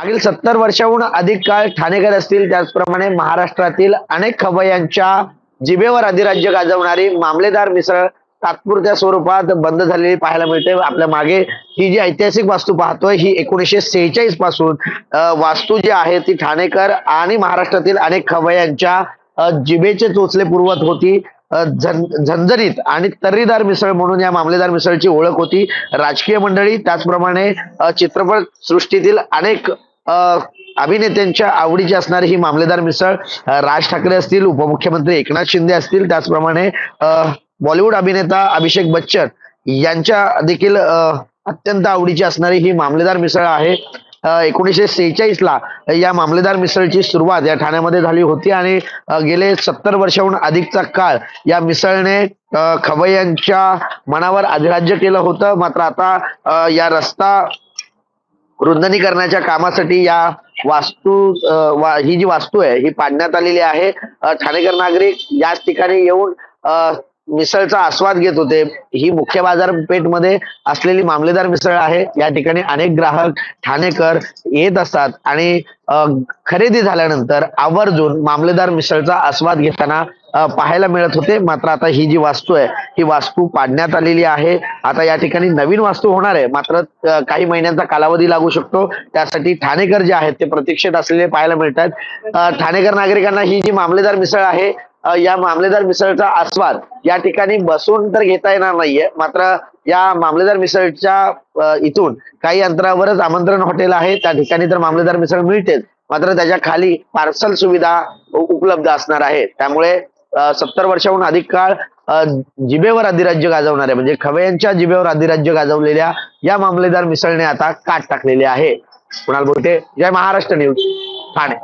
मागील 70 वर्षाहून अधिक काळ ठाणेकर असतील, त्याचप्रमाणे महाराष्ट्रातील अनेक खवय्यांच्या जिभेवर अधिराज्य गाजवणारी मामलेदार मिसळ तात्पुरत्या स्वरूपात बंद झालेली पाहायला मिळते. आपल्या मागे ही जी ऐतिहासिक वास्तू पाहतोय ही 1946 पासून वास्तू जी आहे ती ठाणेकर आणि महाराष्ट्रातील अनेक खवय्यांच्या जिभेचे चोचले पुरवत होती. झणझणीत आणि तर्रीदार मिसळ म्हणून या मामलेदार मिसळची ओळख होती. राजकीय मंडळी त्याचप्रमाणे चित्रपट सृष्टीतील अनेक अभिनेत्यांच्या आवडीची असणारी ही मामलेदार मिसळ राज ठाकरे असतील, उपमुख्यमंत्री एकनाथ शिंदे असतील, त्याचप्रमाणे बॉलिवूड अभिनेता अभिषेक बच्चन यांच्या देखील अत्यंत आवडीची असणारी ही मामलेदार मिसळ आहे. 1946 ला या मामलेदार मिसळची सुरुवात या ठाण्यामध्ये झाली होती आणि गेले 70 वर्षाहून अधिकचा काळ या मिसळने खवय्यांच्या मनावर अधिराज्य केलं होतं. मात्र आता या रस्ता रुंदणीकरणाच्या कामासाठी या वास्तू ही जी वास्तू आहे ही पाडण्यात आलेली आहे. ठाणेकर नागरिक याच ठिकाणी येऊन मिसळचा आस्वाद घेत होते. ही मुख्य बाजारपेठमध्ये असलेली मामलेदार मिसळ आहे. या ठिकाणी अनेक ग्राहक ठाणेकर येत असतात आणि खरेदी झाल्यानंतर आवर्जून मामलेदार मिसळचा आस्वाद घेताना पाहायला मिळत होते. मात्र आता ही जी वास्तू आहे ही वास्तू पाडण्यात आलेली आहे. आता या ठिकाणी नवीन वास्तू होणार आहे, मात्र काही महिन्यांचा कालावधी लागू शकतो. त्यासाठी ठाणेकर जे आहेत ते प्रतीक्षेत असलेले पाहायला मिळतात. ठाणेकर नागरिकांना ही जी मामलेदार मिसळ आहे या मामलेदार मिसळचा आस्वाद या ठिकाणी बसून तर घेता येणार नाहीये. मात्र या मामलेदार मिसळच्या इथून काही अंतरावरच आमंत्रण हॉटेल आहे, त्या ठिकाणी तर मामलेदार मिसळ मिळतेच, मात्र त्याच्या खाली पार्सल सुविधा उपलब्ध असणार आहे. त्यामुळे 70 वर्षाहून अधिक काळ जिभेवर अधिराज्य गाजवणाऱ्या म्हणजे खवय्यांच्या जिभेवर अधिराज्य गाजवलेल्या या मामलेदार मिसळने आता काट टाकलेली आहे. कुणाल बोटे, जय महाराष्ट्र न्यूज, ठाणे.